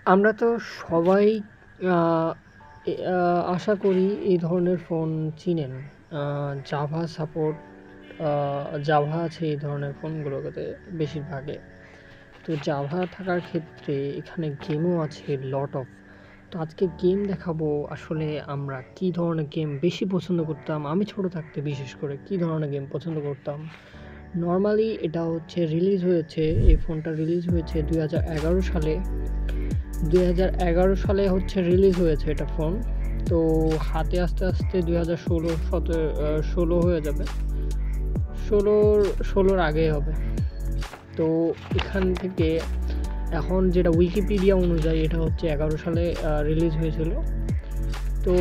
আমরা তো সবাই আ আশা করি এই ধরনের ফোন চিনেন। জাভা সাপোর্ট আ জাভা আছে এই ধরনের ফোনগুলোতে বেশিরভাগে। তো জাভা থাকার ক্ষেত্রে এখানে গেমও আছে লট অফ। তো আজকে গেম দেখাবো আসলে আমরা কী ধরনের গেম বেশি পছন্দ করতাম। আমি ছোট থাকতে বিশেষ করে কী ধরনের গেম পছন্দ করতাম। নরমালি এটা হচ্ছে রিলিজ হয়েছে, এই ফোনটা রিলিজ হয়েছে 2011 সালে। 2011 সালে হচ্ছে রিলিজ হয়েছে এটা ফোন। তো হাতে আস্তে আস্তে 2016 হয়ে যাবে, 16-র আগে হবে। তো এখান থেকে এখন যেটা উইকিপিডিয়া অনুযায়ী এটা হচ্ছে 11 সালে রিলিজ হয়েছিল। তো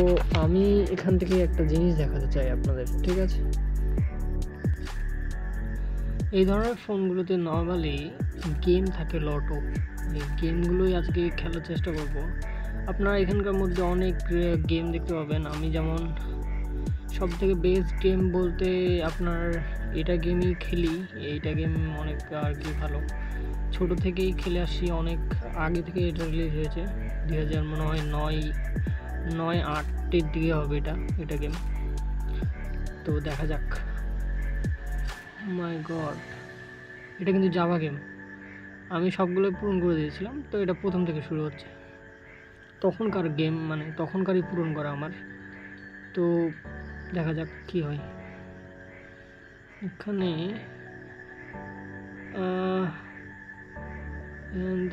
আমি এখান থেকে একটা জিনিস দেখাতে চাই আপনাদের, ঠিক আছে? এই ধরনের ফোনগুলোতে নর্মালি গেম থাকে লট অফ। এই গেমগুলোই আজকে খেলার চেষ্টা করব। আপনারা এখানকার মধ্যে অনেক গেম দেখতে পাবেন। আমি যেমন সবথেকে বেস্ট গেম বলতে আপনার এটা গেমই খেলি। এইটা গেম অনেক আর কি ভালো, ছোটো থেকেই খেলে আসি, অনেক আগে থেকে এটা রিলিজ হয়েছে। 2000 মনে হয় 9-8-এর দিকে হবে এটা গেম। তো দেখা যাক। মাই গড, এটা কিন্তু জাভা গেম। আমি সবগুলো পূরণ করে দিয়েছিলাম, তো এটা প্রথম থেকে শুরু হচ্ছে। তখনকার গেম, মানে তখনকারই পূরণ করা আমার। তো দেখা যাক কি হয় এখানে।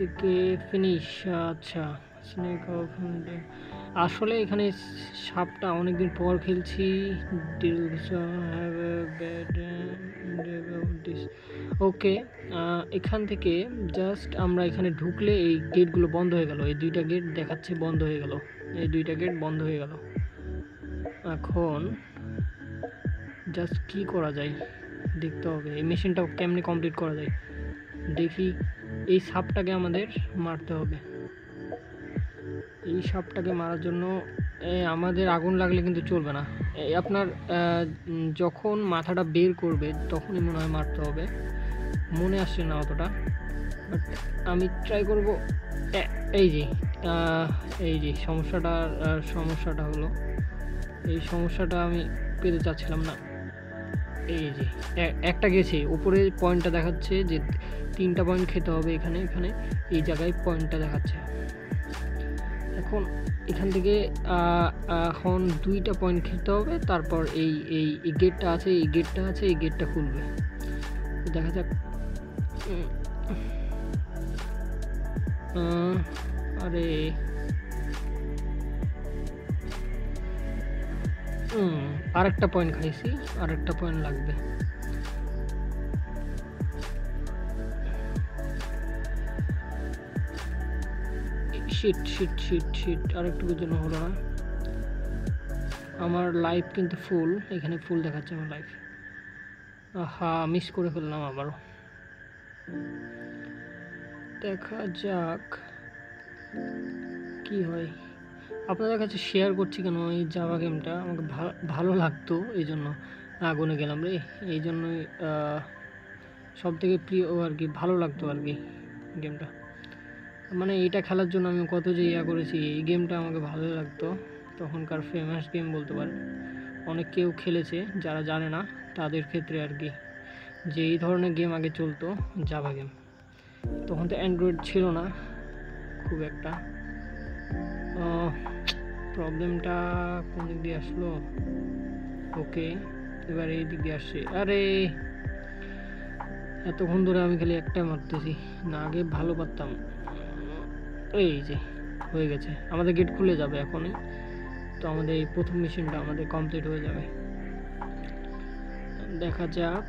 দিকে ফিনিশ। আচ্ছা, স্নেক অফ। আসলে এখানে সাপটা অনেকদিন পর খেলছি। ওকে, এখান থেকে জাস্ট আমরা এখানে ঢুকলে এই গেটগুলো বন্ধ হয়ে গেল। এই দুইটা গেট দেখাচ্ছে বন্ধ হয়ে গেল, এই দুইটা গেট বন্ধ হয়ে গেল। এখন জাস্ট কি করা যায় দেখতে হবে, এই মেশিনটা কেমনে কমপ্লিট করা যায় দেখি। এই সাপটাকে আমাদের মারতে হবে। এই সাপটাকে মারার জন্য আমাদের আগুন লাগলে কিন্তু চলবে না। আপনার যখন মাথাটা বের করবে তখনই মনে হয় মারতে হবে, মনে আসছে না অতটা, বাট আমি ট্রাই করব। এই যে সমস্যাটা হলো, এই সমস্যাটা আমি পেতে চাচ্ছিলাম না। এই যে একটা গেছে, উপরে পয়েন্টটা দেখাচ্ছে যে 3টা পয়েন্ট খেতে হবে। এখানে এই জায়গায় পয়েন্টটা দেখাচ্ছে। এখন এখান থেকে এখন 2টা পয়েন্ট খেতে হবে, তারপর এই গেটটা আছে, এই গেটটা খুলবে। দেখা যাক। আরে আরেকটা পয়েন্ট খাইছি, আরেকটা পয়েন্ট লাগবে। শিট আরেকটুকুর জন্য হলো না। আমার লাইফ কিন্তু ফুল, এখানে ফুল দেখাচ্ছে আমার লাইফ। মিস করে ফেললাম আবারও। দেখা যাক কি হয়। আপনাদের কাছে শেয়ার করছি কেন, এই জাভা গেমটা আমাকে ভালো লাগতো, এই জন্য আগুনে গেলাম রে। এই জন্যই সব থেকে প্রিয় আর কি, ভালো লাগতো আর কি গেমটা। মানে এটা খেলার জন্য আমি কত যে ইয়া করেছি। এই গেমটা আমাকে ভালো লাগতো, তখনকার ফেমাস গেম বলতে পারেন। অনেক কেউ খেলেছে, যারা জানে না তাদের ক্ষেত্রে আর কি, যে এই ধরনের গেম আগে চলতো, জাভা গেম। তখন তো অ্যান্ড্রয়েড ছিল না খুব একটা। প্রবলেমটা কোন দিক দিয়ে আসলো? ওকে, এবার এই দিক দিয়ে আসছে। আরে এতক্ষণ ধরে আমি খালি একটা মারতেছি না, আগে ভালো পারতাম। এই যে হয়ে গেছে, আমাদের গেট খুলে যাবে এখনই। তো আমাদের এই প্রথম মিশনটা আমাদের কমপ্লিট হয়ে যাবে। দেখা যাক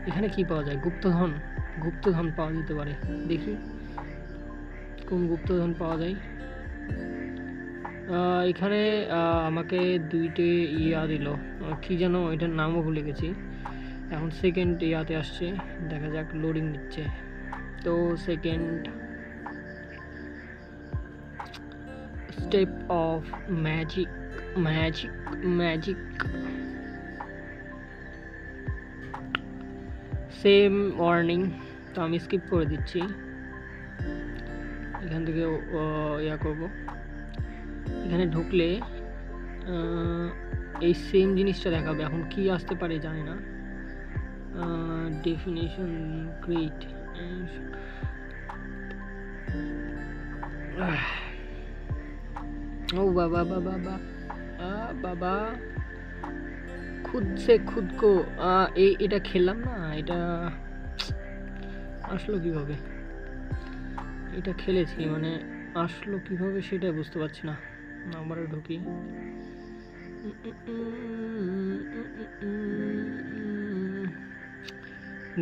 এখানে কি পাওয়া যায়। গুপ্তধন পাওয়া যেতে পারে, দেখি কোন গুপ্তধন পাওয়া যায়। এখানে আমাকে 2টে ইয়া দিল, কি যেন এটার নামও ভুলে গেছি। এখন সেকেন্ড ইয়াতে আসছে, দেখা যাক, লোডিং দিচ্ছে। তো second step of magic same warning, তো আমি স্কিপ করে দিচ্ছি। এখান থেকে ইয়া করব। এখানে ঢুকলে এই সেম জিনিসটা দেখাবে। এখন কি আসতে পারে জানি না। ডেফিনেশন ক্রিয়েট, ও বাবা বাবা বাবা বাবা, খুদ সে খুদ কো এটা খেললাম না, এটা আসলো কিভাবে? এটা খেলেছি মানে আসলো কিভাবে সেটা বুঝতে পারছি না। আবারও ঢুকি।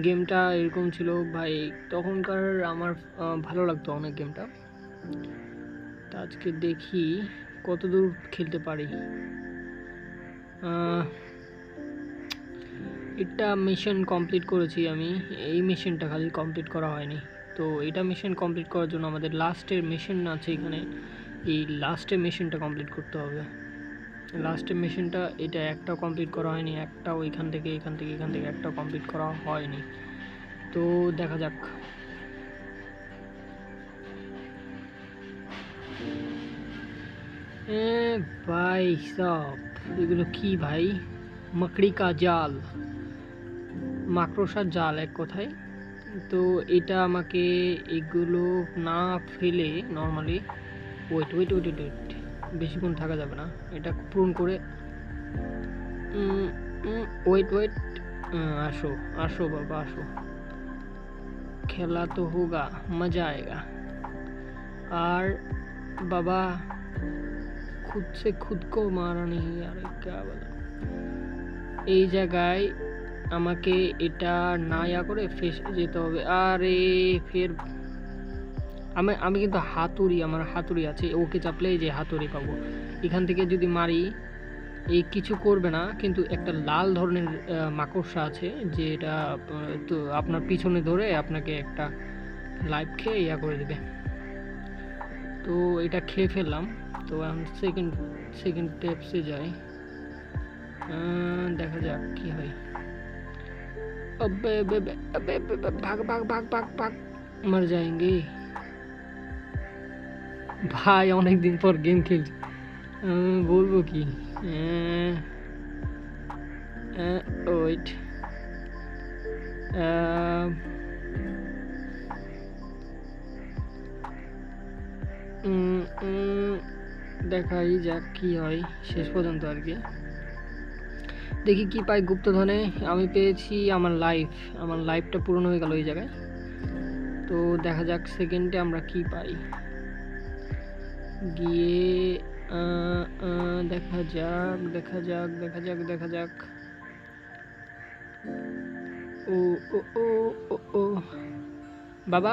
গেমটা এরকম ছিল ভাই, তখনকার আমার ভালো লাগতো অনেক গেমটা। তা আজকে দেখি কতদূর খেলতে পারি। এটা মিশন কমপ্লিট করেছি আমি, এই মিশনটা খালি কমপ্লিট করা হয়নি। তো এটা মিশন কমপ্লিট করার জন্য আমাদের লাস্টের মিশন আছে এখানে, এই লাস্টের মিশনটা কমপ্লিট করতে হবে। লাস্টের মিশনটা এটা একটা কমপ্লিট করা হয়নি, একটাও এখান থেকে একটা কমপ্লিট করা হয়নি। তো দেখা যাক। ভাই সব এগুলো কি ভাই? মাকড়ি কা জাল, মাকড়সার জাল এক কথায়। তো এটা আমাকে এগুলো না ফেলে normally wait wait wait wait বেশিক্ষণ থাকা যাবে না, এটা পূরণ করে ওয়েট ওয়েট আসো আসো বাবা আসো, খেলা তো হোগা, মজা আয়েগা। আর বাবা खुद से खुद को मारा नहीं यार, क्या বলা। এই জায়গায় আমাকে এটা না ইয়া করে ফেসে যেতে হবে। আরে ফের আমি কিন্তু হাতুড়ি, আমার হাতুড়ি আছে, ওকে চাপলে যে হাতুড়ি পাবো। এখান থেকে যদি মারি এই কিছু করবে না, কিন্তু একটা লাল ধরনের মাকড়সা আছে যে এটা তো আপনার পিছনে ধরে আপনাকে একটা লাইফ খেয়ে ইয়া করে দেবে। তো এটা খেয়ে ফেললাম। তো এখন সেকেন্ড টেপসে যাই, দেখা যাক কি হয়। ভাগ ভাগ ভাগ ভাগ ভাগ, মর যাएंगे ভাই। অনেকদিন পর গেম খেলছি, বলবো কি। ওয়েট, দেখাই যাক কি হয় শেষ পর্যন্ত আর কি। দেখি কি পাই গুপ্তধনে। আমি পেয়েছি আমার লাইফটা পূরণ হয়ে গেল এই জায়গায়। তো দেখা যাক সেকেন্ডে আমরা কি পাই, গিয়ে দেখা যাক দেখা যাক দেখা যাক দেখা যাক। ओ ओ ओ ओ ओ बाबा,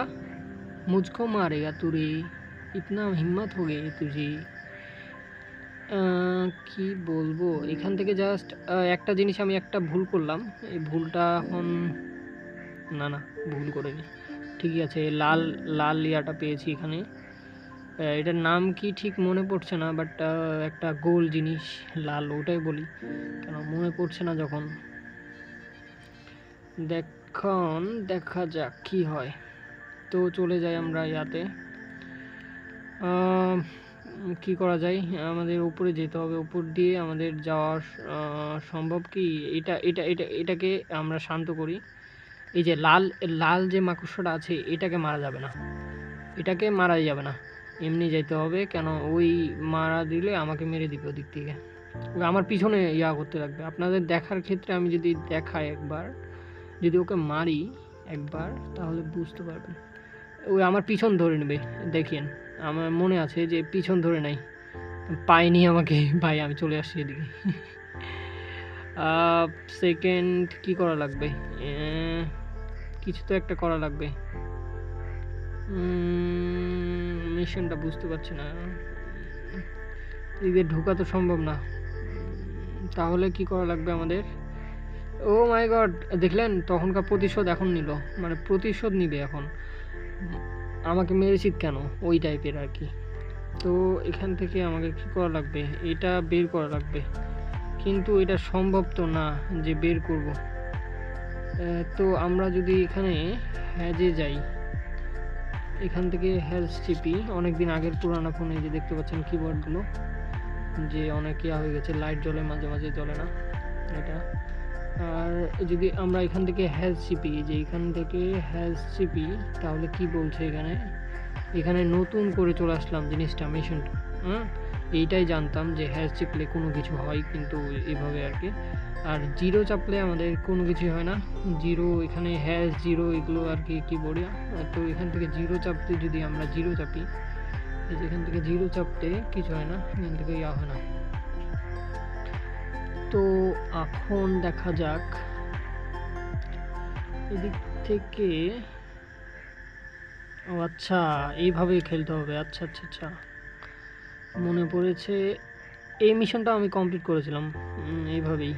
मुझको मारेगा तू रे, इतना हिम्मत हो गई तुझे। কি বলবো, এখান থেকে জাস্ট একটা জিনিস আমি একটা ভুল করলাম। এই ভুলটা এখন না না ভুল করিনি, ঠিকই আছে। লাল লাল ইয়াটা পেয়েছি এখানে, এটার নাম কি ঠিক মনে পড়ছে না, বাট একটা গোল জিনিস লাল, ওটাই বলি কেন মনে পড়ছে না যখন। দেখুন দেখা যাক কি হয়। তো চলে যাই আমরা ইয়াতে, কি করা যায়, আমাদের উপরে যেতে হবে। উপর দিয়ে আমাদের যাওয়া সম্ভব কি? এটাকে আমরা শান্ত করি। এই যে লাল যে মাকড়সাটা আছে এটাকে মারা যাবে না, এটাকে মারা যাবে না, এমনি যেতে হবে। কেন ওই মারা দিলে আমাকে মেরে দিবে ওদিক থেকে, আমার পিছনে ইয়া করতে লাগবে। আপনাদের দেখার ক্ষেত্রে আমি যদি দেখাই একবার, যদি ওকে মারি একবার তাহলে বুঝতে পারবেন। ওই আমার পিছন ধরে নেবে, দেখেন আমার মনে আছে যে পিছন ধরে নাই, পাইনি আমাকে ভাই। আমি চলে আসছি এদিকে। সেকেন্ড কি করা লাগবে, কিছু তো একটা করা লাগবে। মিশনটা বুঝতে পারছি না, এদিকে ঢোকা তো সম্ভব না। তাহলে কি করা লাগবে আমাদের? ও মাই গড, দেখলেন তখনকার প্রতিশোধ এখন নিল, মানে প্রতিশোধ নিবে এখন। আমাকে মেরেছিস কেন, ওই টাইপের আর কি। তো এখান থেকে আমাকে কি করা লাগবে, এটা বের করা লাগবে, কিন্তু এটা সম্ভব তো না যে বের করব। তো আমরা যদি এখানে হ্যাজে যাই, এখান থেকে হ্যাশ চিপি, অনেকদিন আগের পুরানো ফোনে যে দেখতে পাচ্ছেন কিবোর্ডগুলো যে অনেক ইয়া হয়ে গেছে, লাইট জ্বলে মাঝে মাঝে জ্বলে না এটা। আর যদি আমরা এখান থেকে হ্যাশ চিপি, যে এখান থেকে হ্যাশ চিপি, তাহলে কি বলছে এখানে, এখানে নতুন করে চলে আসলাম জিনিসটা, মিশনটা। এইটাই জানতাম যে হ্যাশ চিপলে কোনো কিছু হয়, কিন্তু এভাবে আর কি। আর জিরো চাপলে আমাদের কোনো কিছুই হয় না, জিরো এখানে হ্যাশ জিরো এগুলো আর কি কিবোর্ডে। তো এখান থেকে জিরো চাপতে, যদি আমরা জিরো চাপি, এই যে এখান থেকে জিরো চাপতে কিছু হয় না, এখান থেকে ইয়া হয় না। তো এখন দেখা যাক এদিক থেকে। ও আচ্ছা, এইভাবেই খেলতে হবে। আচ্ছা আচ্ছা আচ্ছা, মনে পড়েছে, এই মিশনটা আমি কমপ্লিট করেছিলাম এইভাবেই।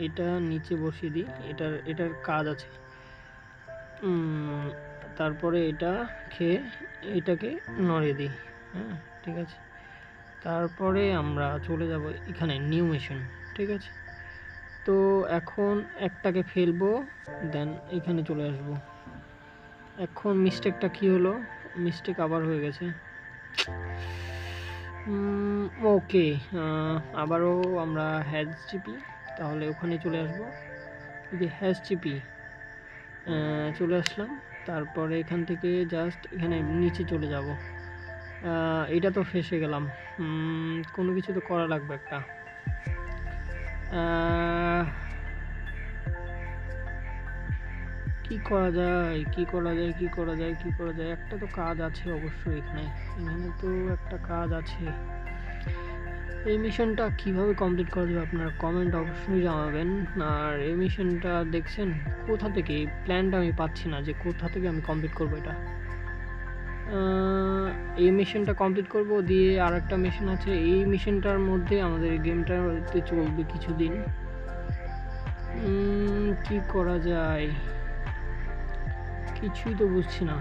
এটা নিচে বসিয়ে দিই, এটার কাজ আছে। তারপরে এটা খেয়ে এটাকে নড়িয়ে দিই। হ্যাঁ ঠিক আছে, তারপরে আমরা চলে যাব এখানে নিউ মিশন। ঠিক আছে, তো এখন একটাকে ফেলবো, দেন এখানে চলে আসব। এখন মিস্টেকটা কি হলো, মিস্টেক আবার হয়ে গেছে। ওকে, আবারও আমরা হ্যাশ চিপি, তাহলে ওখানে চলে আসবো। যদি হ্যাশ চিপি, চলে আসলাম, তারপরে এখান থেকে জাস্ট এখানে নিচে চলে যাব। এটা তো ফেসে গেলাম, কোনো কিছু তো করা লাগবে একটা। কি করা যায়, কি করা যায়, কি করা যায়, কি করা যায়, একটা তো কাজ আছে অবশ্যই এখানে, এখানে তো একটা কাজ আছে। এই মিশনটা কিভাবে কমপ্লিট করা যাবে আপনারা কমেন্ট অবশ্যই জানাবেন। আর এই মিশনটা দেখছেন কোথা থেকে, এই প্ল্যানটা আমি পাচ্ছি না যে কোথা থেকে আমি কমপ্লিট করবো এটা। এই মিশনটা কমপ্লিট করব, দিয়ে আর একটা মিশন আছে, এই মিশনটার মধ্যে আমাদের গেমটাতে চলবে কিছুদিন। কি করা যায়, কিছুই তো বুঝছি না,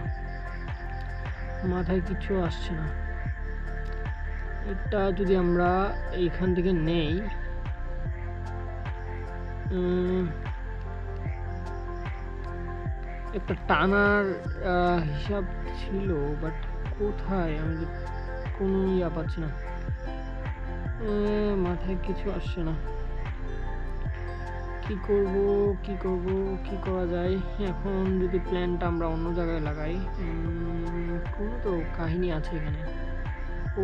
মাথায় কিছু আসছে না। এটা যদি আমরা এইখান থেকে নেই, একটা টানার হিসাব ছিল, বাট কোথায়, আমি কোনো ইয়া পাচ্ছি না, মাথায় কিছু আসছে না। কি করব, কি করব, কি করা যায় এখন, যদি প্ল্যানটা আমরা অন্য জায়গায় লাগাই। কোনো তো কাহিনী আছে এখানে,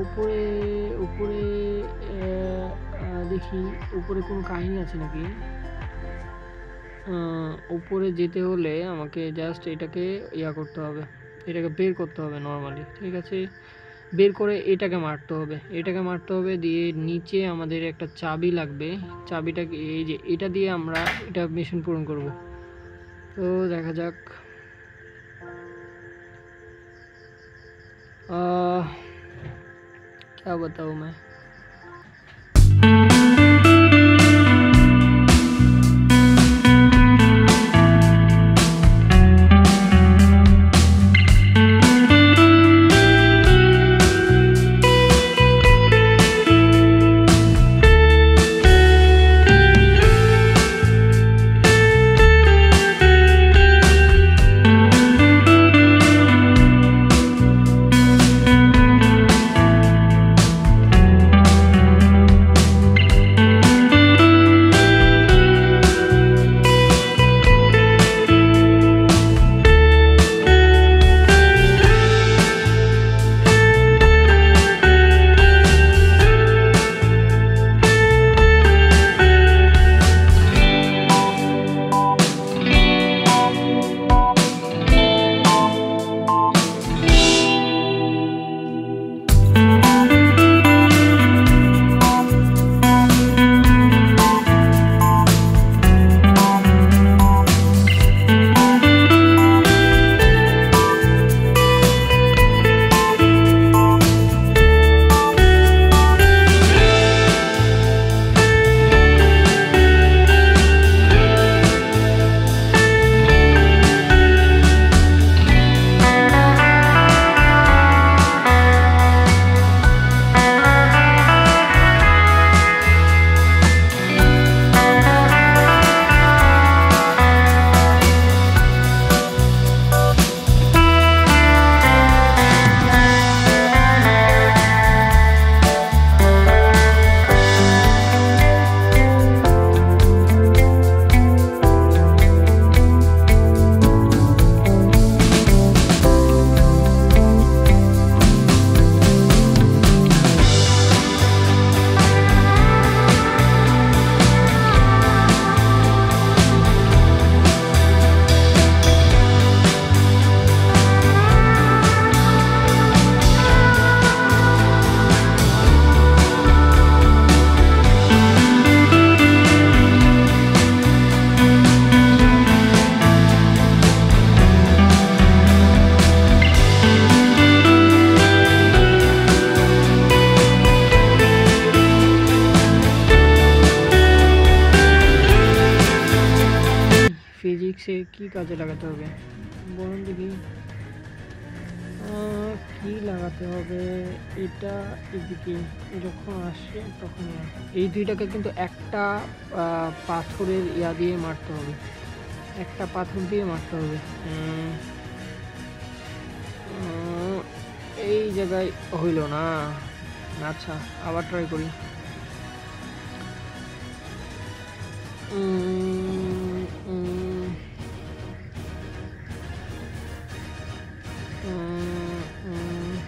উপরে উপরে দেখি উপরে কোনো কাহিনী আছে নাকি। উপরে যেতে হলে আমাকে জাস্ট এটাকে ইয়া করতে হবে, এটাকে বের করতে হবে নর্মালি। ঠিক আছে, বের করে এটাকে মারতে হবে, এটাকে মারতে হবে, দিয়ে নিচে আমাদের একটা চাবি লাগবে, চাবিটাকে এই যে এটা দিয়ে আমরা এটা মিশন পূরণ করব। তো দেখা যাক, क्या बताऊँ मैं। কাজে লাগাতে হবে বলুন দেখি। কি লাগাতে হবে? এটা এদিকে যখন আসে তখন এই দুইটাকে কিন্তু একটা পাথরের দিয়ে মারতে হবে, একটা পাথর দিয়ে মারতে হবে। এই জায়গায় হইল না। আচ্ছা আবার ট্রাই করি।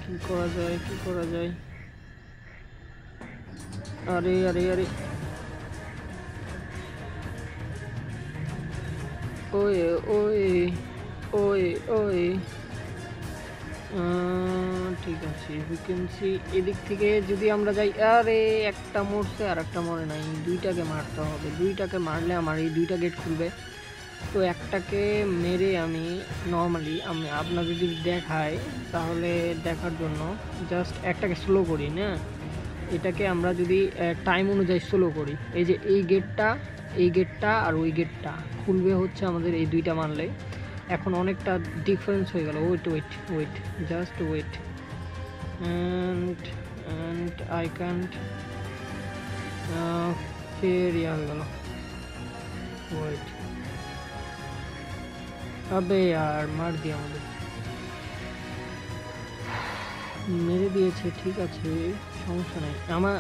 কি করা যায়, কি করা যায়? আরে আরে আরে, ওই ওই ওই ওই ঠিক আছে, ভ্যাকেন্সি এদিক থেকে যদি আমরা যাই। আরে একটা মরছে আর একটা মরে নাই, দুইটাকে মারতে হবে। দুইটাকে মারলে আমার এই দুইটা গেট খুলবে। তো একটাকে মেরে আমি নর্মালি আপনার যদি দেখায় তাহলে দেখার জন্য জাস্ট একটাকে স্লো করি না। এটাকে আমরা যদি টাইম অনুযায়ী স্লো করি, এই যে এই গেটটা আর ওই গেটটা খুলবে হচ্ছে আমাদের এই দুইটা মারলে। এখন অনেকটা ডিফারেন্স হয়ে গেল। Wait wait wait, just wait, and I can't ফের হয়ে গেল। ওয়েট, আবে আর মার দিয়ে আমাদের মেরে দিয়েছে। ঠিক আছে সমস্যা নেই,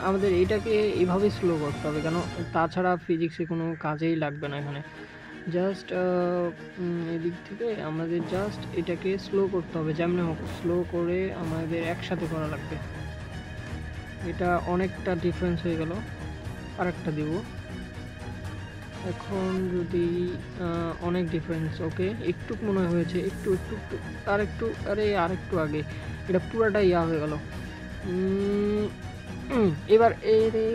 আমাদের এইটাকে এইভাবে স্লো করতে হবে, কেন তাছাড়া ফিজিক্সে কোনো কাজেই লাগবে না এখানে। জাস্ট এদিক থেকে আমাদের জাস্ট এটাকে স্লো করতে হবে, যেমন হোক স্লো করে আমাদের একসাথে করা লাগবে। এটা অনেকটা ডিফারেন্স হয়ে গেল। আরেকটা দিব এখন যদি অনেক ডিফারেন্স। ওকে একটু মনে হয়েছে, একটু একটু একটু আর একটু, আরে আর একটু আগে, এটা পুরাটা হয়ে গেল। এবার এরে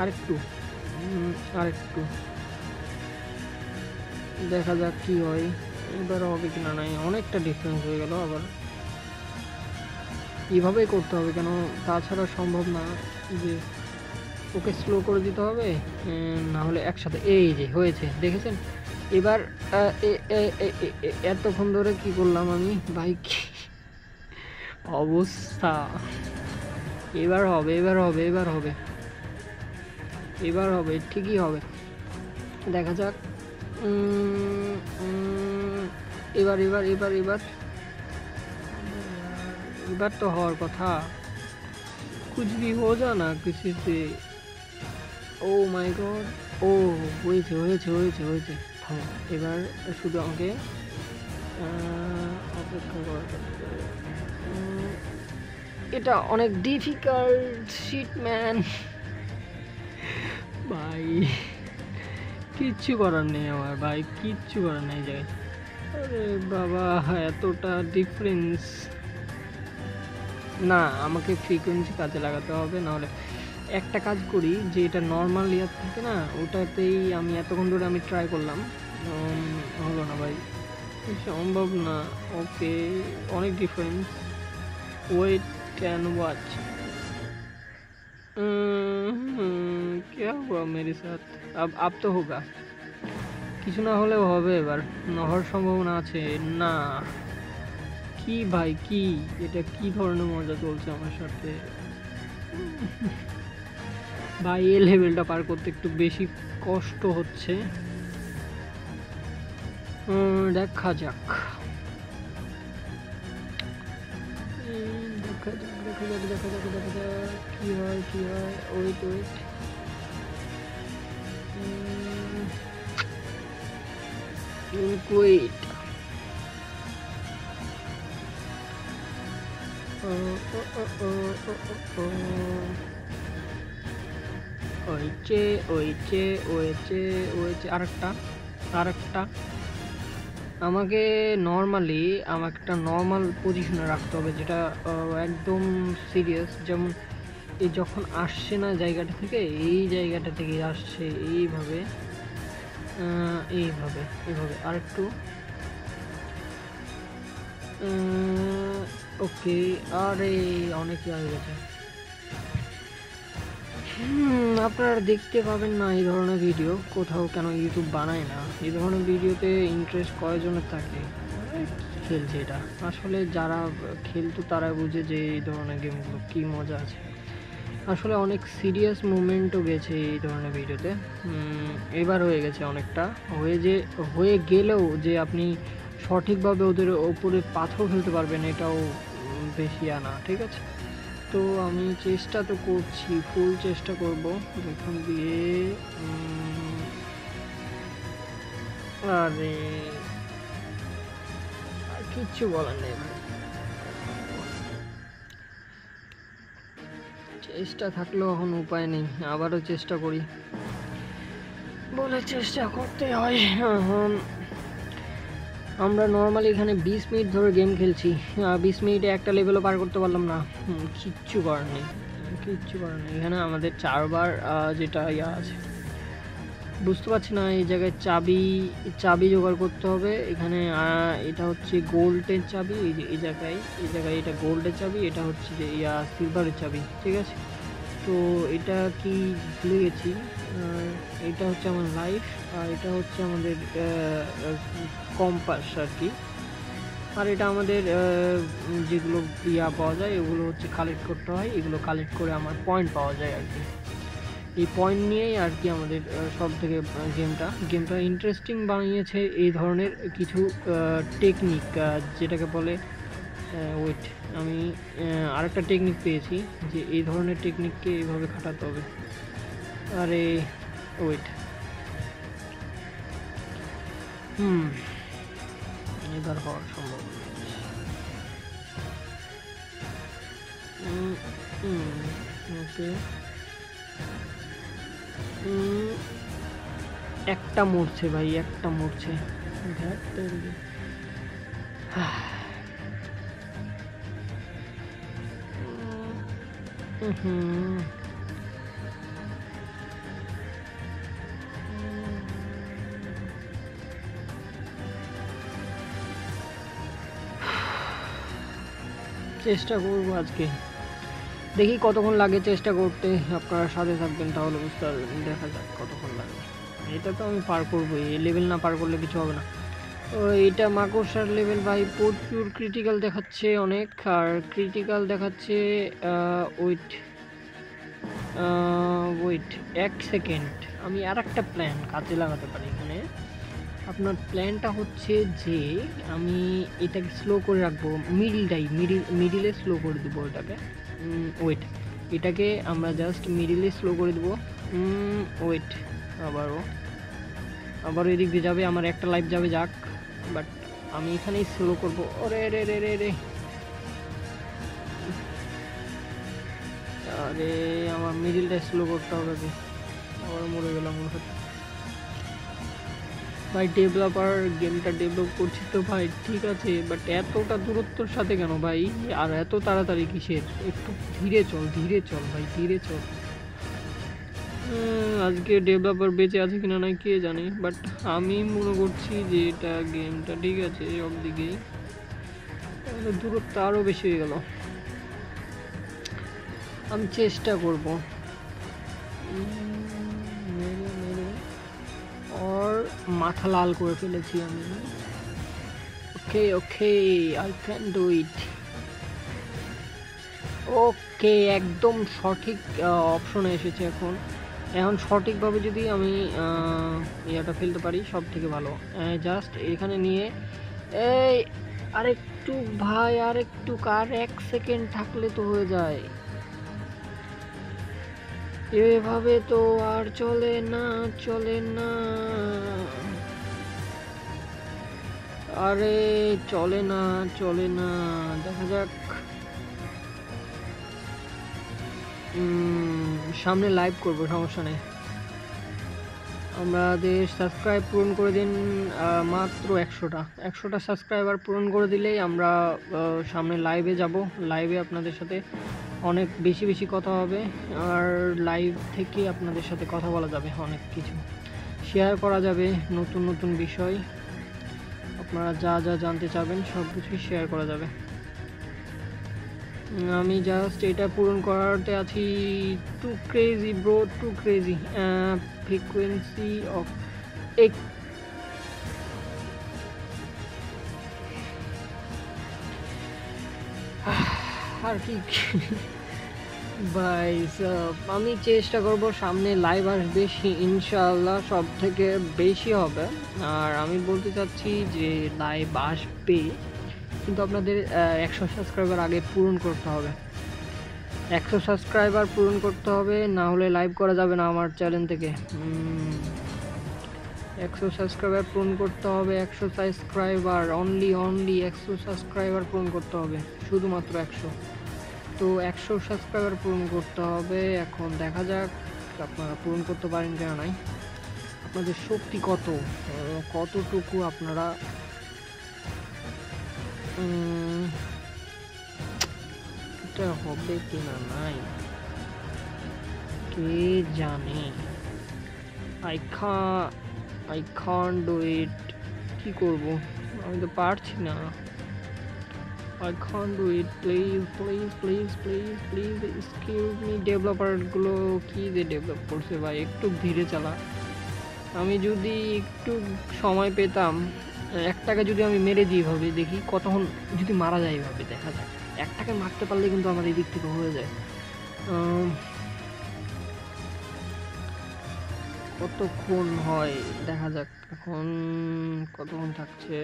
আরেকটু আরেকটু দেখা যাক কি হয়, এবার হবে কিনা। নাই, অনেকটা ডিফারেন্স হয়ে গেল। আবার এভাবেই করতে হবে, কেন তাছাড়া সম্ভব না যে ওকে স্লো করে দিতে হবে, না হলে একসাথে। এই যে হয়েছে দেখেছেন। এবার এতক্ষণ ধরে কি করলাম আমি ভাই, অবস্থা। এবার হবে, এবার হবে, এবার হবে, এবার হবে, ঠিকই হবে, দেখা যাক। এবার এবার এবার এবার এবার তো হওয়ার কথা। कुछ भी हो जाना किसी से। ও মাই গড, ও হয়েছে হয়েছে হয়েছে হয়েছে। থামো, এবার শুধু আমাকে অপেক্ষা করা। এটা অনেক ডিফিকাল্ট শিট ম্যান ভাই, কিচ্ছু করার নেই আমার ভাই, কিচ্ছু করার নেই জায়গায়। আরে বাবা এতটা ডিফারেন্স না, আমাকে ফ্রিকোয়েন্সি কাজে লাগাতে হবে। নাহলে একটা কাজ করি, যে এটা নর্মাল ইয়ার থাকে না, ওটাতেই আমি এতক্ষণ ধরে আমি ট্রাই করলাম, হলো না ভাই, সম্ভব না। ওকে অনেক ডিফারেন্স। Wait can watch. क्या हुआ मेरे साथ? अब तो होगा, কিছু না হলেও হবে, এবার হওয়ার সম্ভাবনা আছে। না কি ভাই, কি এটা কি ধরনের মজা চলছে আমার সাথে ভাই? এই লেভেলটা পার করতে একটু বেশি কষ্ট হচ্ছে। দেখা যাক, দেখা যাক, দেখা যাক, দেখা যাক, দেখা যাক কি হয়, কি হয়। ওয়েট ওয়েট, ওয়েট, ওইচে ওইচে ওইচে ওইচে, আরেকটা আরেকটা। আমাকে নর্মালি আমাকে একটা নর্মাল পজিশনে রাখতে হবে, যেটা একদম সিরিয়াস। যেমন এই যখন আসছে না জায়গাটা থেকে, এই জায়গাটা থেকে আসছে এইভাবে, এইভাবে এইভাবে আরেকটু। ওকে, আরে অনেক হয়ে গেছে। আপনারা দেখতে পাবেন না এই ধরনের ভিডিও কোথাও, কেন ইউটিউব বানায় না এই ধরনের ভিডিওতে? ইন্টারেস্ট কয়জনের থাকে খেলছে এটা? আসলে যারা খেলতো তারা বুঝে যে এই ধরনের গেমগুলো কী মজা আছে। আসলে অনেক সিরিয়াস মুভমেন্টও গেছে এই ধরনের ভিডিওতে। এবার হয়ে গেছে অনেকটা, হয়ে গেলেও যে আপনি সঠিকভাবে ওদের ওপরে পাথর ফেলতে পারবেন এটাও বেশি আনা, ঠিক আছে? তো আমি চেষ্টা তো করছি, ফুল চেষ্টা করব এখান দিয়ে। আরে আর কিচ্ছু বলার নেই ভাই, চেষ্টা থাকলেও এখন উপায় নেই, আবারও চেষ্টা করি বলে চেষ্টা করতে হয়। আমরা নর্মালি এখানে 20 মিনিট ধরে গেম খেলছি, 20 মিনিটে একটা লেভেলও পার করতে পারলাম না। কিচ্ছু করার নেই, কিচ্ছু করার নেই। এখানে আমাদের 4 বার যেটা ইয়া আছে, বুঝতে পারছি না এই জায়গায় চাবি জোগাড় করতে হবে। এখানে এটা হচ্ছে গোল্ডের চাবি, এই জায়গায় এটা গোল্ডের চাবি, এটা হচ্ছে যে সিলভারের চাবি, ঠিক আছে? তো এটা কি ভুলে গেছি। এটা হচ্ছে আমার লাইফ, আর এটা হচ্ছে আমাদের কম্পাস আর কি। আর এটা আমাদের যেগুলো পাওয়া যায় এগুলো হচ্ছে কালেক্ট করতে হয়, এগুলো কালেক্ট করে আমার পয়েন্ট পাওয়া যায় আর কি। এই পয়েন্ট নিয়েই আর কি আমাদের সব থেকে গেমটা ইন্টারেস্টিং বানিয়েছে এই ধরনের কিছু টেকনিক, যেটাকে বলে ওয়েট, আমি আরেকটা টেকনিক পেয়েছি যে এই ধরনের টেকনিককে এইভাবে খাটাতে হবে। আরে ওয়েট, এবার হওয়ার সম্ভব। ওকে, একটা মরছে ভাই, একটা মরছে। চেষ্টা করবো আজকে, দেখি কতক্ষণ লাগে চেষ্টা করতে। আপনারা সাথে থাকবেন তাহলে বুঝতে পারবেন, দেখা যাক কতক্ষণ লাগে। এটা তো আমি পার করবো, এই লেভেল না পার করলে কিছু হবে না। তো এটা মাকড়সার লেভেল ভাই, প্রচুর ক্রিটিক্যাল দেখাচ্ছে অনেক, আর ক্রিটিক্যাল দেখাচ্ছে। ওয়েট 1 সেকেন্ড, আমি আর একটা প্ল্যান কাজে লাগাতে পারি এখানে। আপনার প্ল্যানটা হচ্ছে যে আমি এটাকে স্লো করে রাখবো, মিডিলে স্লো করে দেবো এটাকে। ওয়েট, এটাকে আমরা জাস্ট মিডিলে স্লো করে দেবো। ওয়েট, আবারও এদিক দিয়ে যাবে, আমার একটা লাইফ যাবে, যাক। বাট আমি এখানেই স্লো করবো। ওরে রে রে রে রে, আরে আমার মিডিলটা স্লো করতে হবে, আবার মরে গেলাম মনে হচ্ছে। ভাই ডেভেলপার গেমটা ডেভেলপ করছি তো ভাই, ঠিক আছে, বাট এতটা দূরত্বর সাথে কেন ভাই? আর এত তাড়াতাড়ি কিসের? একটু ধীরে চল ভাই, ধীরে চল। আজকে ডেভেলপার বেঁচে আছে কিনা না কে জানে, বাট আমি মনে করছি যে এটা গেমটা ঠিক আছে সব দিকেই, দূরত্ব আরও বেশি হয়ে গেল। আমি চেষ্টা করব। और মাথা লাল করে ফেলেছি আমি। Okay I can do it. Okay, একদম সঠিক অপশনে এসেছে এখন সঠিকভাবে যদি আমি ইয়াটা ফেলতে পারি সব থেকে ভালো। জাস্ট এখানে নিয়ে এই আরেকটু ভাই, আরেকটু, আর 1 সেকেন্ড থাকলে তো হয়ে যায়। এভাবে তো আর চলে না, আরে চলে না, দেখা যাক। সামনে লাইভ করবো, সমস্যা নেই। আমাদের সাবস্ক্রাইব পূরণ করে দিন, মাত্র 100টা সাবস্ক্রাইবার পূরণ করে দিলেই আমরা সামনে লাইভে যাব। লাইভে আপনাদের সাথে অনেক বেশি কথা হবে, আর লাইভ থেকে আপনাদের সাথে কথা বলা যাবে, অনেক কিছু শেয়ার করা যাবে, নতুন বিষয় আপনারা যা জানতে চাবেন সব কিছুই শেয়ার করা যাবে। আমি জাস্ট এটা পূরণ করাতে আছি। Too crazy bro, too crazy. Frequency of এক আর কি ভাই। আমি চেষ্টা করব সামনে লাইভ আসবে, ইনশাআল্লাহ সব থেকে বেশি হবে। আর আমি বলতে চাচ্ছি যে লাইভ আসবে, কিন্তু আপনাদের 100 সাবস্ক্রাইবার আগে পূরণ করতে হবে। 100 সাবস্ক্রাইবার পূরণ করতে হবে, না হলে লাইভ করা যাবে না আমার চ্যানেল থেকে। 100 সাবস্ক্রাইবার পূরণ করতে হবে, 100 সাবস্ক্রাইবার, অনলি 100 সাবস্ক্রাইবার পূরণ করতে হবে, শুধুমাত্র 100। তো 100 সাবস্ক্রাইবার পূরণ করতে হবে। এখন দেখা যাক আপনারা পূরণ করতে পারেন কিনা নাই, আপনাদের শক্তি কতটুকু আপনারা এটা হবে কিনা নাই কে জানে। I can't do it. কি করব, আমি তো পারছি না। I can't do it, please excuse me। ডেভেলপারগুলো কি যে ডেভেলপ করছে ভাই, একটু ধীরে চালা। আমি যদি একটু সময় পেতাম, একটাকে যদি আমি মেরে দিই ভাবে, দেখি কতক্ষণ যদি মারা যায় ভাবে, দেখা যাক। একটাকে মারতে পারলে কিন্তু আমার এই দিক থেকে হয়ে যায়। কতক্ষণ হয় দেখা যাক, এখন কতক্ষণ থাকছে।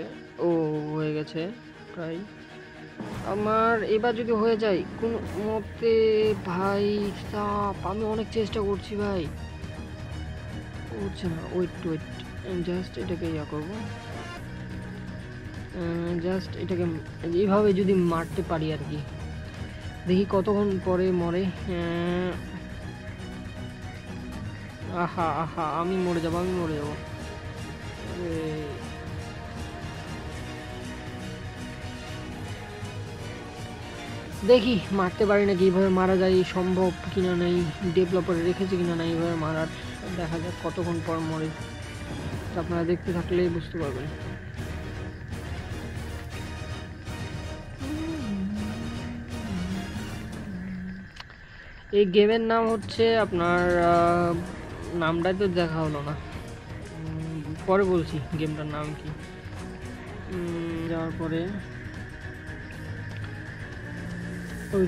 ও হয়ে গেছে প্রায়। আমার এবার যদি হয়ে যায় কোনো মতে ভাই সাপ, আমি অনেক চেষ্টা করছি ভাই, হচ্ছে না। ওয়েট জাস্ট এটাকে ইয়া করবো, জাস্ট এটাকে এইভাবে যদি মারতে পারি আর কি, দেখি কতক্ষণ পরে মরে। আহা আমি মরে যাবো। দেখি মারতে পারি নাকি, এইভাবে মারা যায় সম্ভব কিনা নাই, ডেভেলপার রেখেছে কিনা নাই এইভাবে মারার। দেখা যাক কতক্ষণ পর মরে, আপনারা দেখতে থাকলেই বুঝতে পারবেন। এই গেমের নাম হচ্ছে আপনার, নামটাই তো দেখা হলো না, পরে বলছি গেমটার নাম কি। যাওয়ার পরে ওই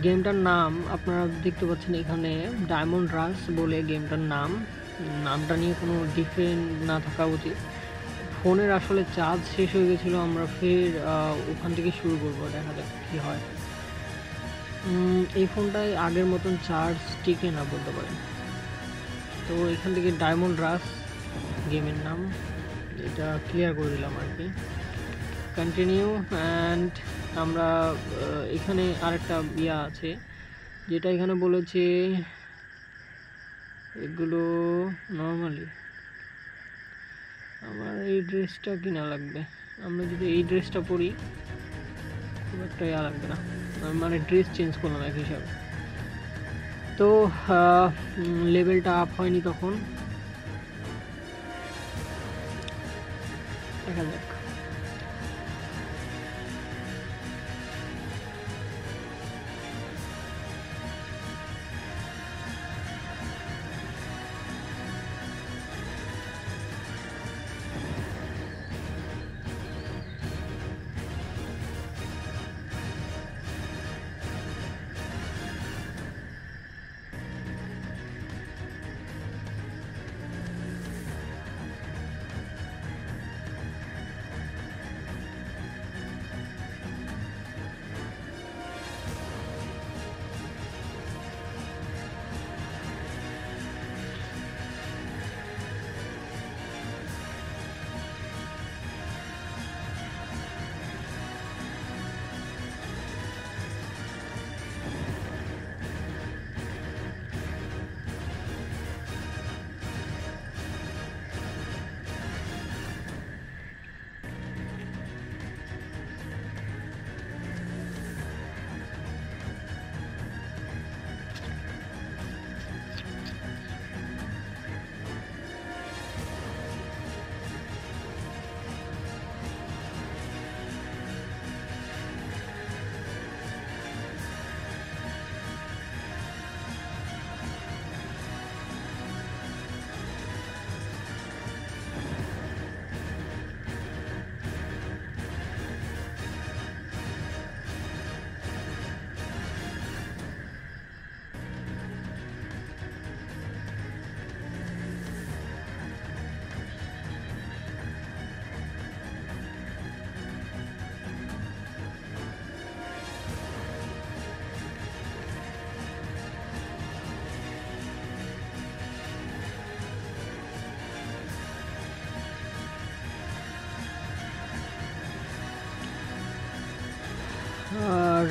গেমটার নাম আপনারা দেখতে পাচ্ছেন এখানে, ডায়মন্ড রাশ বলে গেমটার নামটা নিয়ে কোনো ডিফারেন্ট না থাকা উচিত। ফোনের আসলে চার্জ শেষ হয়ে গেছিলো, আমরা ফের ওখান থেকে শুরু করবো, দেখা যাক কী হয়। এই ফোনটায় আগের মতন চার্জ টিকে না বলতে পারেন। তো এখান থেকে ডায়মন্ড রাশ গেমের নাম, এটা ক্লিয়ার করে দিলাম আর কি। কন্টিনিউ। অ্যান্ড আমরা এখানে আরেকটা ইয়া আছে, যেটা এখানে বলেছে এগুলো নর্মালি আমার এই ড্রেসটা কিনা লাগবে। আমরা যদি এই ড্রেসটা পরি খুব একটা ইয়া লাগবে না, মানে ড্রেস চেঞ্জ করলাম এক হিসাবে। তো লেভেলটা আপ হয়নি তখন, দেখা যাক।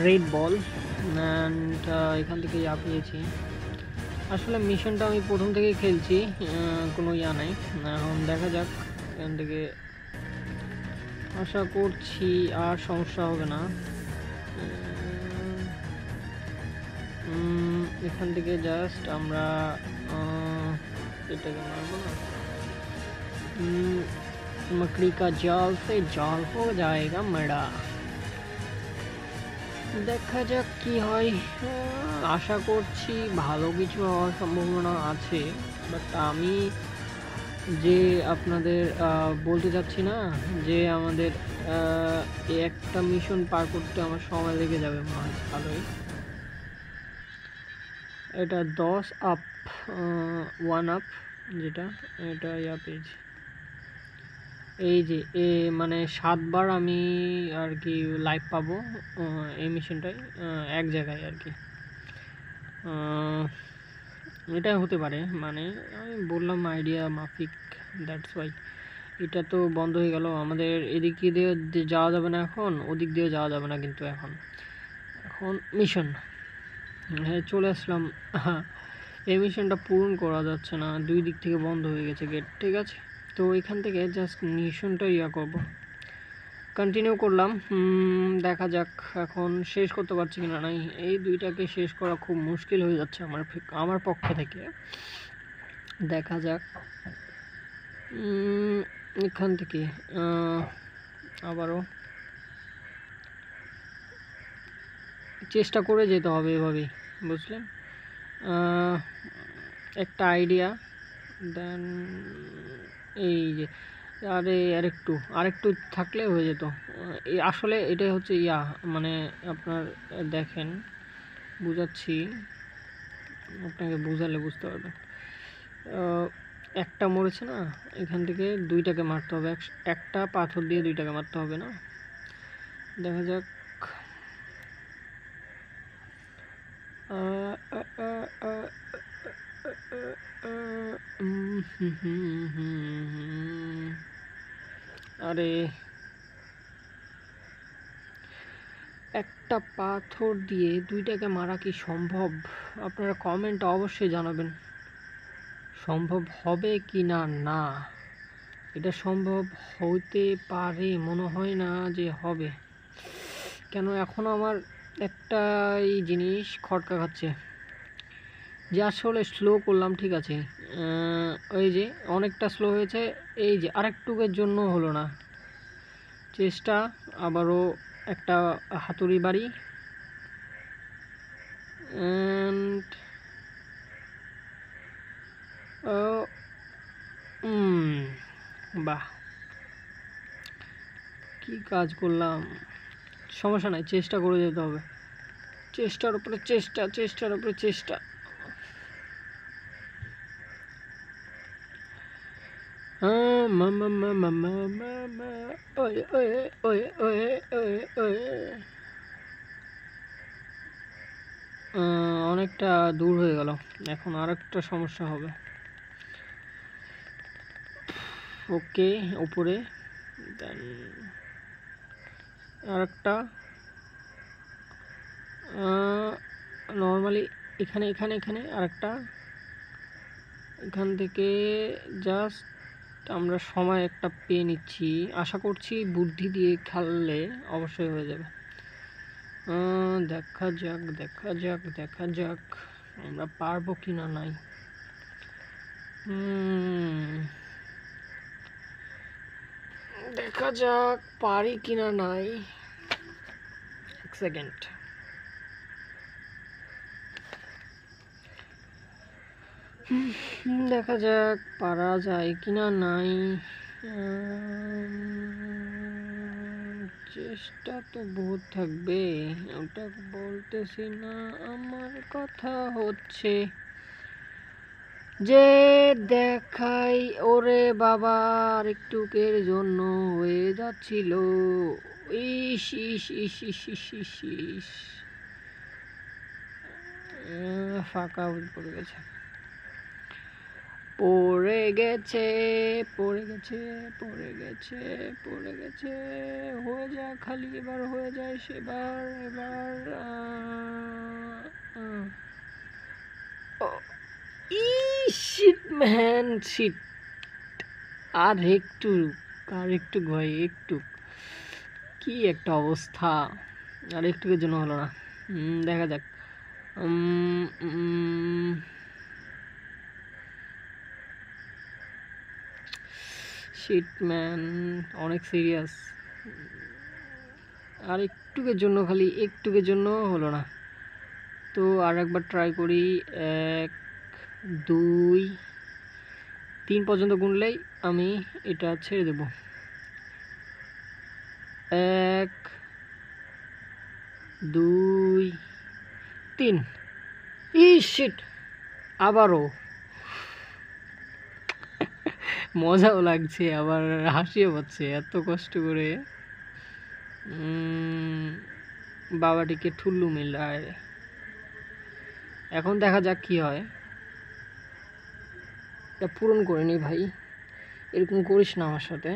রেড বল অ্যান্ড এখান থেকে ইয়া পেয়েছি। আসলে মিশনটা আমি প্রথম থেকেই খেলছি, কোনো ইয়া নাই। এখন দেখা যাক, এখান থেকে আশা করছি আর সমস্যা হবে না। এখান থেকে জাস্ট আমরা এটাকে মারবো না। मकड़ी का जाल से जाल हो जाएगा मड़ा। দেখা যাক কি হয়। আশা করছি ভালো কিছু হওয়ার সম্ভাবনা আছে, বাট আমি যে আপনাদের বলতে চাচ্ছি না যে আমাদের এই একটা মিশন পার করতে আমার সময় লেগে যাবে মনে হয় ভালোই। এটা 10 আপ 1 আপ, যেটা এটা ইয়া পেয়েছি। এই যে মানে 7 বার আমি আর কি লাইভ পাবো এই মিশনটাই এক জায়গায় আর কি। এটা হতে পারে, মানে আমি বললাম আইডিয়া মাফিক, দ্যাটস ওয়াই। এটা তো বন্ধ হয়ে গেল, আমাদের এদিক দিয়ে যাওয়া যাবে না এখন, ওদিক দিয়ে যাওয়া যাবে না কিন্তু এখন মিশন। হ্যাঁ চলে আসলাম। এই মিশনটা পূরণ করা যাচ্ছে না, দুই দিক থেকে বন্ধ হয়ে গেছে গেট। ঠিক আছে, তো এখান থেকে জাস্ট মিশনটা ইয়া করব, কন্টিনিউ করলাম। দেখা যাক এখন শেষ করতে পারছি কিনা। নাই, এই দুইটাকে শেষ করা খুব মুশকিল হয়ে যাচ্ছে আমার পক্ষ থেকে। দেখা যাক এখান থেকে আবারও চেষ্টা করে যেতে হবে এভাবেই, বুঝলেন? একটা আইডিয়া দেন, এই যে আরেকটু থাকলে হয়ে যেত। আসলে এটাই হচ্ছে ইয়া, মানে আপনার দেখেন বুঝাচ্ছি, আপনাকে বুঝালে বুঝতে পারবেন। একটা মরেছে না, এখান থেকে দুইটাকে মারতে হবে, একটা পাথর দিয়ে দুইটাকে মারতে হবে না। দেখা যাক। আরে একটা পাথর দিয়ে দুইটাকে মারা কি সম্ভব? আপনারা কমেন্টে অবশ্যই জানাবেন সম্ভব হবে কি না। না, এটা সম্ভব হইতে পারে, মনে হয় না যে হবে। কেন এখন আমার একটাই জিনিস খটকা খাচ্ছে, যে আসলে স্লো করলাম ঠিক আছে, ওই যে অনেকটা স্লো হয়েছে, এই যে আরেকটুকের জন্য হলো না। চেষ্টা আবারও একটা হাতুড়ি বাড়ি, অ্যান্ড বাহ, কি কাজ করলাম। সমস্যা নাই, চেষ্টা করে যেতে হবে, চেষ্টার উপরে চেষ্টার উপরে চেষ্টা। অনেকটা দূর হয়ে গেল, এখন আরেকটা সমস্যা হবে। ওকে, উপরে দেন আরেকটা নর্মালি এখানে এখানে এখানে আরেকটা, এখান থেকে জাস্ট আমরা সময় একটা পেয়ে নিচ্ছি। আশা করছি বুদ্ধি দিয়ে খেললে অবশ্যই হয়ে যাবে। দেখা যাক দেখা যাক দেখা যাক আমরা পারবো কি না। নাই, দেখা যাক পারি কি না। নাই, এক সেকেন্ড। দেখা যাক পারা যায় কিনা। নাই, চেষ্টা তো বহুত থাকবে, ওটা বলতেছি না। আমার কথা হচ্ছে যে দেখাই, ওরে বাবা আরেকটুকের জন্য হয়ে যাচ্ছিল। ইস ইস ইস ইস ইস ইস ইস, ফাঁকা পড়ে গেছে। পড়ে গেছে পড়ে গেছে পড়ে গেছে পড়ে গেছে, হয়ে যায় খালি, এবার হয়ে যায় সেবার, এবার শিট ম্যান শিট। আর একটু ভাই, একটু, কি একটা অবস্থা, আর একটুকের জন্য হলো না। দেখা যাক। শিট ম্যান, অনেক সিরিয়াস। আর একটুকের জন্য, খালি একটুকের জন্য হলো না। তো আর একবার ট্রাই করি। 1 2 3 পর্যন্ত গুনলেই আমি এটা ছেড়ে দেব। 1 2 3। শিট, আবারও মজাও লাগছে, আবার হাসিও পাচ্ছে, এত কষ্ট করে বাবাটিকে ঠুল্লু মিল। এখন দেখা যাক কি হয়। এটা পূরণ করে নি ভাই, এরকম করিস না আমার সাথে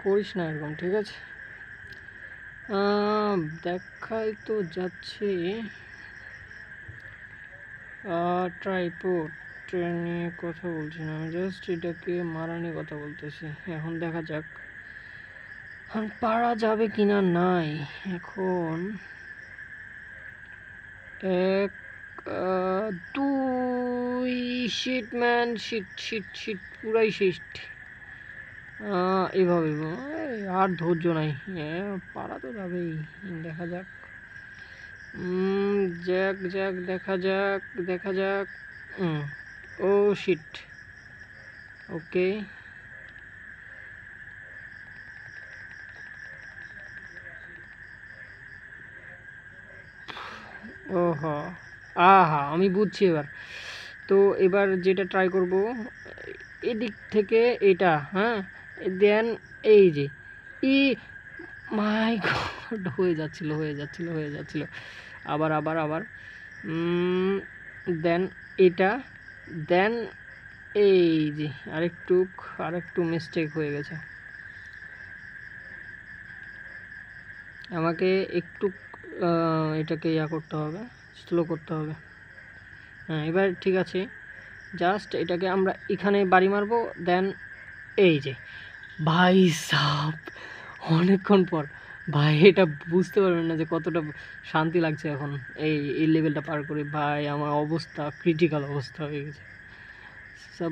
করিস না এরকম, ঠিক আছে? দেখাই তো যাচ্ছে ট্রাইপড নিয়ে কথা বলছি না, আমি জাস্ট এটাকে মারা নিয়ে কথা বলতেছি। এখন দেখা যাক পারা যাবে কিনা। নাই এখন 1 2 শিট ম্যান, শিট পুরাই শিট। এভাবে আর ধৈর্য নাই, পারা তো যাবেই। দেখা যাক, দেখা যাক। ও শিট, ওকে। ওহো, আহা, আমি বুঝছি এবার। তো এবার যেটা ট্রাই করব, এদিক থেকে এটা, হ্যাঁ, দেন এই যে মাই গড, হয়ে যাচ্ছিল। আবার দেন এটা, দেন এই যে আরেকটু মিস্টেক হয়ে গেছে। আমাকে একটু এটাকে করতে হবে, স্লো করতে হবে। হ্যাঁ, এবার ঠিক আছে। জাস্ট এটাকে আমরা এখানে বাড়ি মারবো, দেন এই যে ভাই সাব, অনেকক্ষণ পর ভাই, এটা বুঝতে পারবেন না যে কতটা শান্তি লাগছে এখন এই লেভেলটা পার করে। ভাই আমার অবস্থা ক্রিটিক্যাল অবস্থা হয়ে গেছে।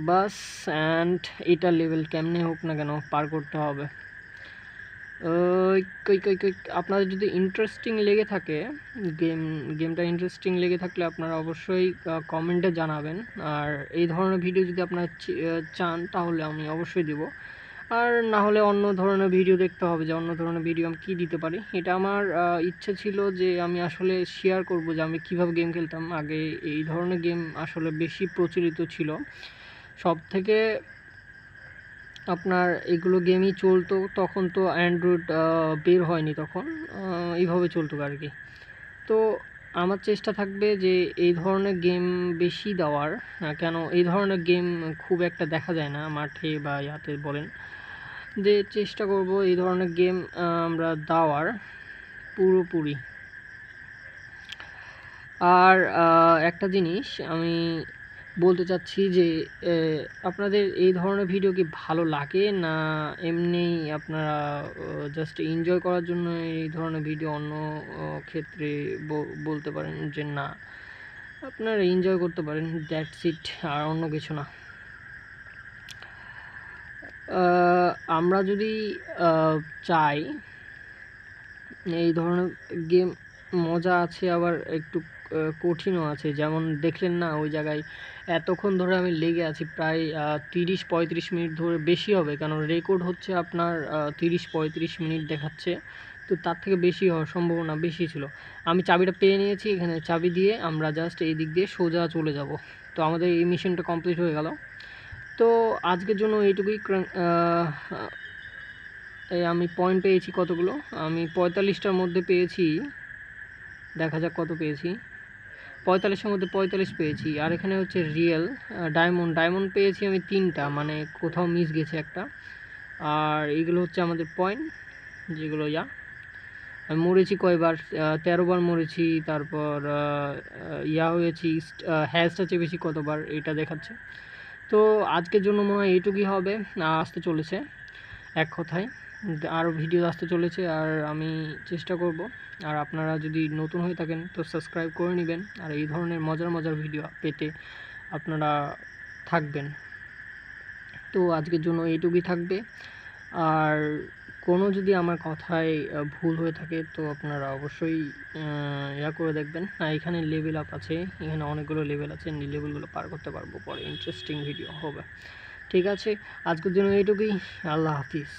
বাস অ্যান্ড এটা লেভেল কেমনে হোক না কেন পার করতে হবে। আপনাদের যদি ইন্টারেস্টিং লেগে থাকে, গেমটা ইন্টারেস্টিং লেগে থাকলে আপনারা অবশ্যই কমেন্টে জানাবেন। আর এই ধরনের ভিডিও যদি আপনারা চান তাহলে আমি অবশ্যই দেব। আর না হলে অন্য ধরনের ভিডিও দেখতে হবে, যে অন্য ধরনের ভিডিও আমি কী দিতে পারি। এটা আমার ইচ্ছে ছিল যে আমি আসলে শেয়ার করব যে আমি কীভাবে গেম খেলতাম আগে। এই ধরনের গেম আসলে বেশি প্রচলিত ছিল, সব থেকে আপনার এগুলো গেমই চলতো তখন। তো অ্যান্ড্রয়েড বের হয়নি তখন, এইভাবে চলতো আর কি। তো আমার চেষ্টা থাকবে যে এই ধরনের গেম বেশি দেওয়ার, কেন এই ধরনের গেম খুব একটা দেখা যায় না মাঠে বা ইয়াতে বলেন, যে চেষ্টা করব এই ধরনের গেম আমরা দেওয়ার পুরোপুরি। আর একটা জিনিস আমি বলতে চাচ্ছি যে আপনাদের এই ধরনের ভিডিও কি ভালো লাগে, না এমনি আপনারা জাস্ট এনজয় করার জন্য এই ধরনের ভিডিও? অন্য ক্ষেত্রে বলতে পারেন যে না, আপনারা এনজয় করতে পারেন, দ্যাটস ইট, আর অন্য কিছু না। আমরা যদি চাই এই ধরনের গেম মজা আছে, আবার একটু কঠিনও আছে। যেমন দেখলেন না ওই জায়গায় এতক্ষণ ধরে আমি লেগে আছি, প্রায় 30-35 মিনিট ধরে, বেশি হবে, কারণ রেকর্ড হচ্ছে আপনার 30-35 মিনিট দেখাচ্ছে। তো তার থেকে বেশি হওয়ার সম্ভাবনা বেশি ছিল। আমি চাবিটা পেয়ে নিয়েছি, এখানে চাবি দিয়ে আমরা জাস্ট এই দিক দিয়ে সোজা চলে যাব। তো আমাদের এই মিশনটা কমপ্লিট হয়ে গেল। তো আজকের জন্য এইটুকুই। আমি পয়েন্ট পেয়েছি কতগুলো, আমি 45টার মধ্যে পেয়েছি। দেখা যাক কত পেয়েছি। 45-এর মধ্যে 45 পেয়েছি। আর এখানে হচ্ছে রিয়েল ডায়মন্ড পেয়েছি আমি 3টা, মানে কোথাও মিস গেছে একটা। আর এইগুলো হচ্ছে আমাদের পয়েন্ট, যেগুলো আমি মরেছি কয়বার, 13 বার মরেছি। তারপর হয়েছি, হ্যাশটা চেয়ে বেশি কতবার এটা দেখাচ্ছে। তো আজকের জন্য মনে হয় এইটুকুই হবে। আসতে চলেছে এক কথায় আরও ভিডিও আসতে চলেছে, আর আমি চেষ্টা করব। আর আপনারা যদি নতুন হয়ে থাকেন তো সাবস্ক্রাইব করে নেবেন, আর এই ধরনের মজার ভিডিও পেতে আপনারা থাকবেন। তো আজকের জন্য এইটুকুই থাকবে। আর কোনো যদি আমার কথায় ভুল হয়ে থাকে তো আপনারা অবশ্যই করে দেখবেন। এখানে লেভেল আপ আছে, এখানে অনেকগুলো লেভেল আছে, লেভেলগুলো পার করতে পারবো, পরে ইন্টারেস্টিং ভিডিও হবে। ঠিক আছে, আজকের জন্য এইটুকুই। আল্লাহ হাফিজ।